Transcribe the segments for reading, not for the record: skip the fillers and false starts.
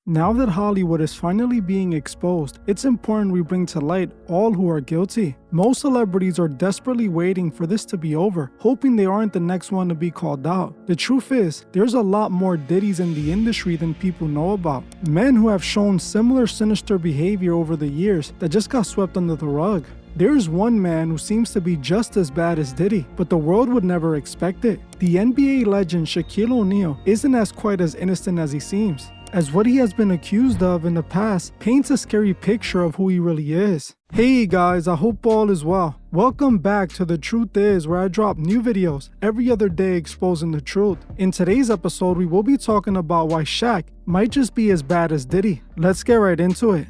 Now that Hollywood is finally being exposed, it's important we bring to light all who are guilty. Most celebrities are desperately waiting for this to be over, hoping they aren't the next one to be called out. The truth is, there's a lot more Diddys in the industry than people know about. Men who have shown similar sinister behavior over the years that just got swept under the rug. There's one man who seems to be just as bad as Diddy, but the world would never expect it. The NBA legend Shaquille O'Neal isn't as quite as innocent as he seems, as what he has been accused of in the past paints a scary picture of who he really is. Hey guys, I hope all is well. Welcome back to The Truth Is, where I drop new videos every other day exposing the truth. In today's episode, we will be talking about why Shaq might just be as bad as Diddy. Let's get right into it.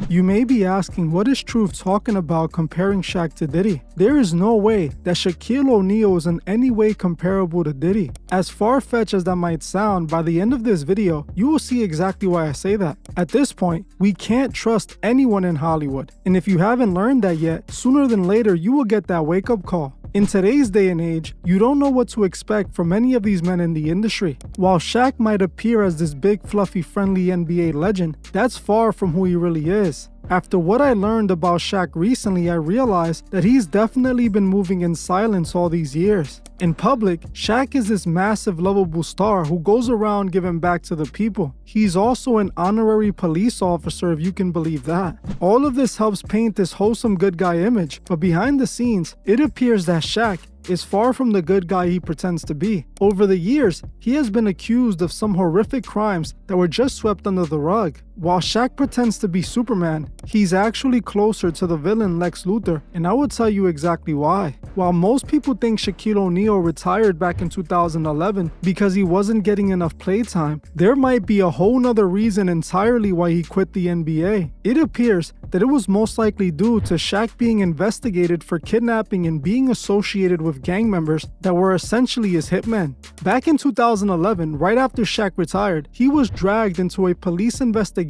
You may be asking, what is Truth talking about comparing Shaq to Diddy? There is no way that Shaquille O'Neal is in any way comparable to Diddy. As far-fetched as that might sound, by the end of this video, you will see exactly why I say that. At this point, we can't trust anyone in Hollywood. And if you haven't learned that yet, sooner than later you will get that wake-up call. In today's day and age, you don't know what to expect from any of these men in the industry. While Shaq might appear as this big, fluffy, friendly NBA legend, that's far from who he really is. After what I learned about Shaq recently, I realized that he's definitely been moving in silence all these years. In public, Shaq is this massive, lovable star who goes around giving back to the people. He's also an honorary police officer, if you can believe that. All of this helps paint this wholesome good guy image, but behind the scenes, it appears that Shaq is far from the good guy he pretends to be. Over the years, he has been accused of some horrific crimes that were just swept under the rug. While Shaq pretends to be Superman, he's actually closer to the villain Lex Luthor, and I will tell you exactly why. While most people think Shaquille O'Neal retired back in 2011 because he wasn't getting enough playtime, there might be a whole nother reason entirely why he quit the NBA. It appears that it was most likely due to Shaq being investigated for kidnapping and being associated with gang members that were essentially his hitmen. Back in 2011, right after Shaq retired, he was dragged into a police investigation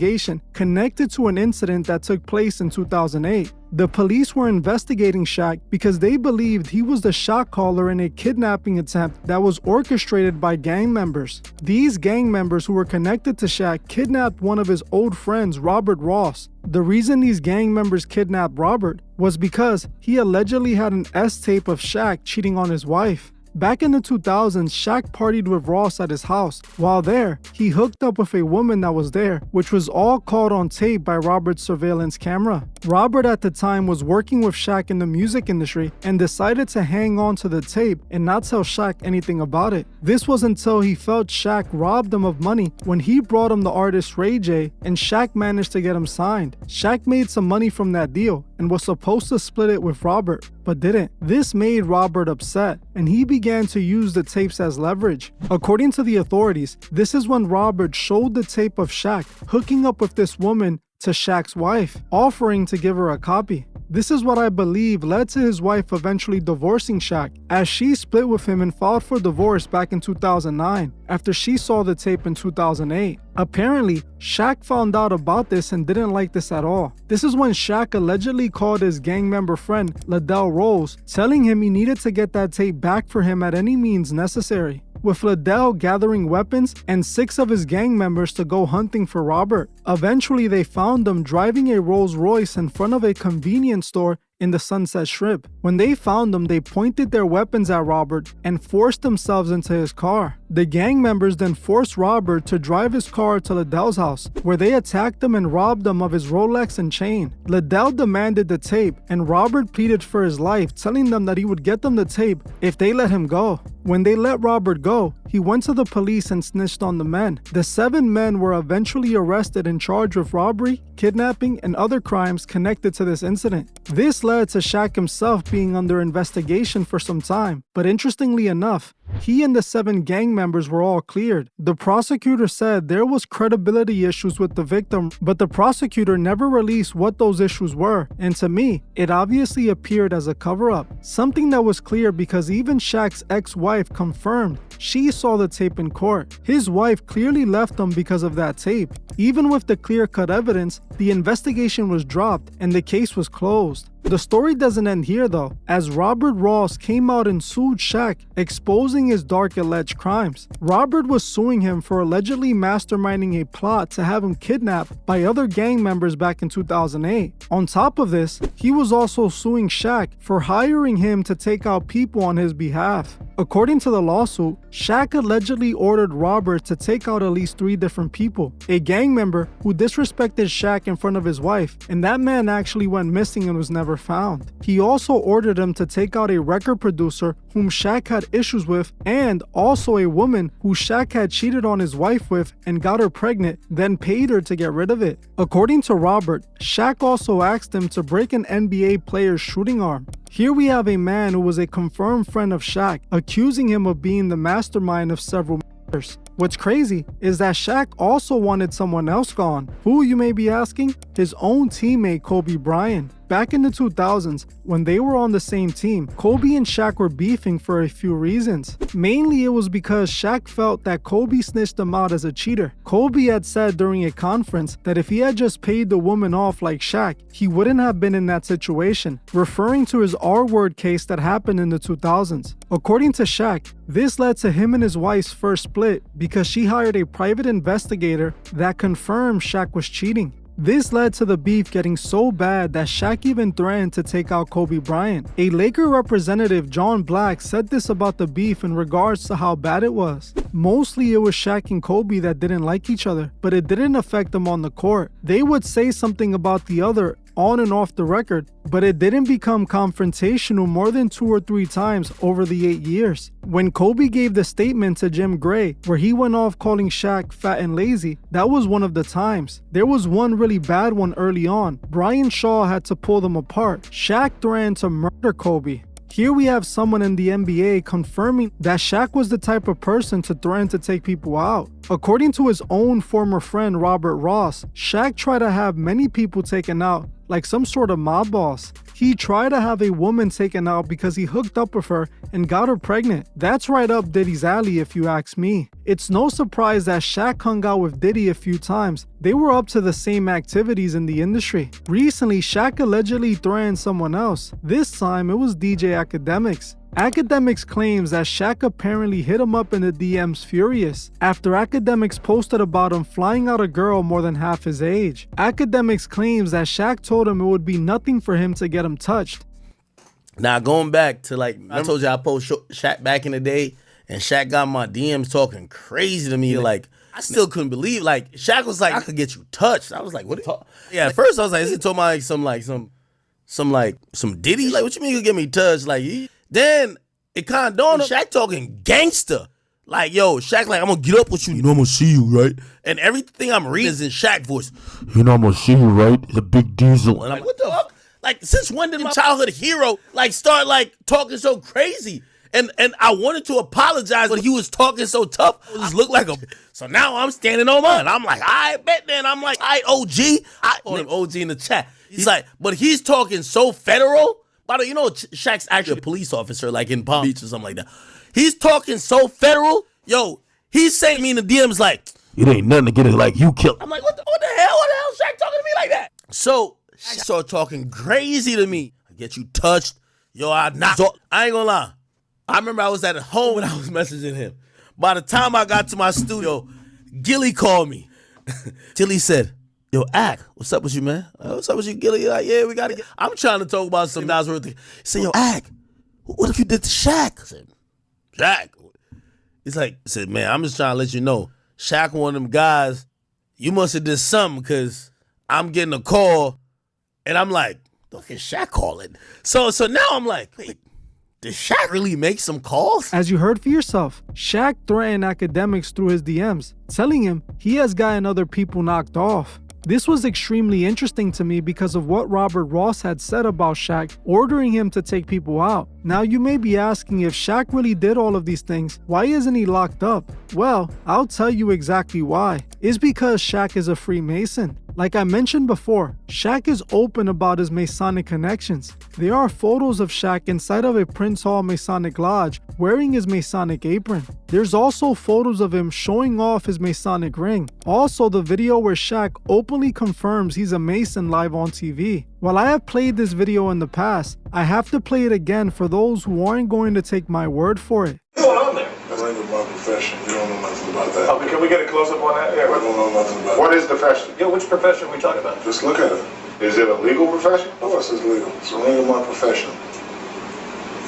connected to an incident that took place in 2008. The police were investigating Shaq because they believed he was the shot caller in a kidnapping attempt that was orchestrated by gang members. These gang members who were connected to Shaq kidnapped one of his old friends, Robert Ross. The reason these gang members kidnapped Robert was because he allegedly had an S-tape of Shaq cheating on his wife. Back in the 2000s, Shaq partied with Ross at his house. While there, he hooked up with a woman that was there, which was all caught on tape by Robert's surveillance camera. Robert at the time was working with Shaq in the music industry and decided to hang on to the tape and not tell Shaq anything about it. This was until he felt Shaq robbed him of money when he brought him the artist Ray J, and Shaq managed to get him signed. Shaq made some money from that deal and was supposed to split it with Robert, but didn't. This made Robert upset, and he began to use the tapes as leverage. According to the authorities, this is when Robert showed the tape of Shaq hooking up with this woman to Shaq's wife, offering to give her a copy. This is what I believe led to his wife eventually divorcing Shaq, as she split with him and filed for divorce back in 2009 after she saw the tape in 2008. Apparently, Shaq found out about this and didn't like this at all. This is when Shaq allegedly called his gang member friend Liddell Rose, telling him he needed to get that tape back for him at any means necessary, with Liddell gathering weapons and 6 of his gang members to go hunting for Robert. Eventually, they found him driving a Rolls Royce in front of a convenience store in the Sunset Strip. When they found him, they pointed their weapons at Robert and forced themselves into his car. The gang members then forced Robert to drive his car to Liddell's house, where they attacked him and robbed him of his Rolex and chain. Liddell demanded the tape, and Robert pleaded for his life, telling them that he would get them the tape if they let him go. When they let Robert go, he went to the police and snitched on the men. The 7 men were eventually arrested and charged with robbery, kidnapping, and other crimes connected to this incident. This led to Shaq himself being under investigation for some time, but interestingly enough, he and the 7 gang members were all cleared. The prosecutor said there was credibility issues with the victim, but the prosecutor never released what those issues were, and to me, it obviously appeared as a cover-up. Something that was clear because even Shaq's ex-wife confirmed she saw the tape in court. His wife clearly left him because of that tape. Even with the clear-cut evidence, the investigation was dropped and the case was closed. The story doesn't end here though, as Robert Ross came out and sued Shaq, exposing his dark alleged crimes. Robert was suing him for allegedly masterminding a plot to have him kidnapped by other gang members back in 2008. On top of this, he was also suing Shaq for hiring him to take out people on his behalf. According to the lawsuit, Shaq allegedly ordered Robert to take out at least 3 different people. A gang member who disrespected Shaq in front of his wife, and that man actually went missing and was never found. He also ordered him to take out a record producer whom Shaq had issues with, and also a woman who Shaq had cheated on his wife with and got her pregnant, then paid her to get rid of it. According to Robert, Shaq also asked him to break an NBA player's shooting arm. Here we have a man who was a confirmed friend of Shaq, accusing him of being the mastermind of several murders. What's crazy is that Shaq also wanted someone else gone. Who, you may be asking? His own teammate Kobe Bryant. Back in the 2000s, when they were on the same team, Kobe and Shaq were beefing for a few reasons. Mainly it was because Shaq felt that Kobe snitched him out as a cheater. Kobe had said during a conference that if he had just paid the woman off like Shaq, he wouldn't have been in that situation, referring to his R-word case that happened in the 2000s. According to Shaq, this led to him and his wife's first split because she hired a private investigator that confirmed Shaq was cheating. This led to the beef getting so bad that Shaq even threatened to take out Kobe Bryant. A Laker representative, John Black, said this about the beef in regards to how bad it was. Mostly it was Shaq and Kobe that didn't like each other, but it didn't affect them on the court. They would say something about the other on and off the record, but it didn't become confrontational more than 2 or 3 times over the 8 years. When Kobe gave the statement to Jim Gray, where he went off calling Shaq fat and lazy, that was one of the times. There was one really bad one early on. Brian Shaw had to pull them apart. Shaq threatened to murder Kobe. Here we have someone in the NBA confirming that Shaq was the type of person to threaten to take people out. According to his own former friend Robert Ross, Shaq tried to have many people taken out, like some sort of mob boss. He tried to have a woman taken out because he hooked up with her and got her pregnant. That's right up Diddy's alley if you ask me. It's no surprise that Shaq hung out with Diddy a few times. They were up to the same activities in the industry. Recently, Shaq allegedly threatened someone else. This time, it was DJ Academics. Academics claims that Shaq apparently hit him up in the DMs furious after Academics posted about him flying out a girl more than half his age. Academics claims that Shaq told him it would be nothing for him to get him touched. Now going back to I told you I posted Shaq back in the day, and Shaq got my DMs talking crazy to me. Like I still couldn't believe. Like Shaq was like, I could get you touched. I was like, what? Yeah, at first I was like, is he talking about some Diddy? Like what you mean you could get me touched? Like then it kind of dawned on Shaq talking gangster. Like, yo, Shaq, like, I'm gonna get up with you. You know I'm gonna see you, right? And everything I'm reading is in Shaq voice. You know I'm gonna see you, right? The big diesel. And I'm like, what the fuck? Like, since when did my childhood hero, like, start, like, talking so crazy? And I wanted to apologize, but he was talking so tough. I just looked like a... So now I'm standing on mine. I'm like, I bet then. I'm like, OG. I call him OG in the chat. He's like, but he's talking so federal. By the way, you know, Shaq's actually a police officer, like in Palm Beach or something like that. He's talking so federal. Yo, he's saying me in the DMs like, it ain't nothing to get it like you killed. I'm like, what the hell? What the hell is Shaq talking to me like that? So Shaq started talking crazy to me. I get you touched. Yo, I ain't gonna lie. I remember I was at home when I was messaging him. By the time I got to my studio, Gilly called me. Gilly said, yo, Ack, what's up with you, man? What's up with you, Gilly? Like, yeah, we gotta get... I'm trying to talk about some $9 worth of... He said, yo, Ack, what if you did to Shaq? I said, Shaq? He's like, I said, man, I'm just trying to let you know, Shaq one of them guys, you must have did something because I'm getting a call and I'm like, look at Shaq calling. So now I'm like, wait, did Shaq really make some calls? As you heard for yourself, Shaq threatened Academics through his DMs, telling him he has gotten other people knocked off. This was extremely interesting to me because of what Robert Ross had said about Shaq ordering him to take people out. Now you may be asking, if Shaq really did all of these things, why isn't he locked up? Well, I'll tell you exactly why. It's because Shaq is a Freemason. Like I mentioned before, Shaq is open about his Masonic connections. There are photos of Shaq inside of a Prince Hall Masonic Lodge wearing his Masonic apron. There's also photos of him showing off his Masonic ring. Also, the video where Shaq openly confirms he's a Mason live on TV. While I have played this video in the past, I have to play it again for those who aren't going to take my word for it. What's going on there? That's like my profession. You don't know nothing about that. Oh, can we get a close-up on that? Yeah, I don't know nothing about what that. is profession? Yeah, which profession are we talking about? Just look at it. Is it a legal profession? Of course it's legal. It's a ring of my profession.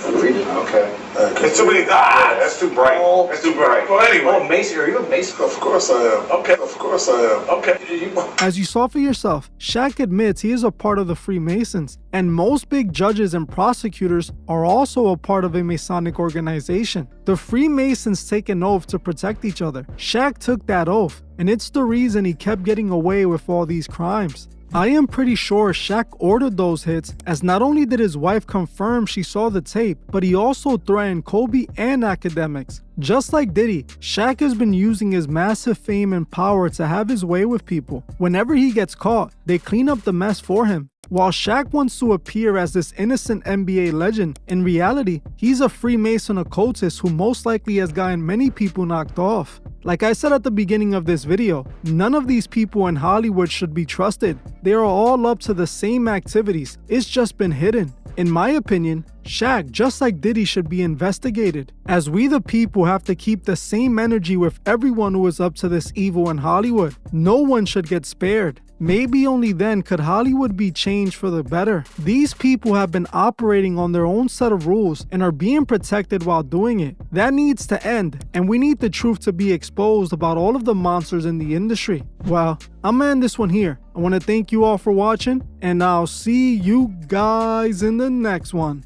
Read it. Okay. It's too many. That's too bright. That's too bright. Well, anyway. Oh, Mason, are you a Mason? Of course I am. Okay. Of course I am. Okay. As you saw for yourself, Shaq admits he is a part of the Freemasons, and most big judges and prosecutors are also a part of a Masonic organization. The Freemasons take an oath to protect each other. Shaq took that oath, and it's the reason he kept getting away with all these crimes. I am pretty sure Shaq ordered those hits, as not only did his wife confirm she saw the tape, but he also threatened Kobe and academics. Just like Diddy, Shaq has been using his massive fame and power to have his way with people. Whenever he gets caught, they clean up the mess for him. While Shaq wants to appear as this innocent NBA legend, in reality, he's a Freemason occultist who most likely has gotten many people knocked off. Like I said at the beginning of this video, none of these people in Hollywood should be trusted. They are all up to the same activities, it's just been hidden. In my opinion, Shaq, just like Diddy, should be investigated, as we the people have to keep the same energy with everyone who is up to this evil in Hollywood. No one should get spared. Maybe only then could Hollywood be changed for the better. These people have been operating on their own set of rules and are being protected while doing it. That needs to end, and we need the truth to be exposed about all of the monsters in the industry. Well, I'm gonna end this one here. I want to thank you all for watching, and I'll see you guys in the next one.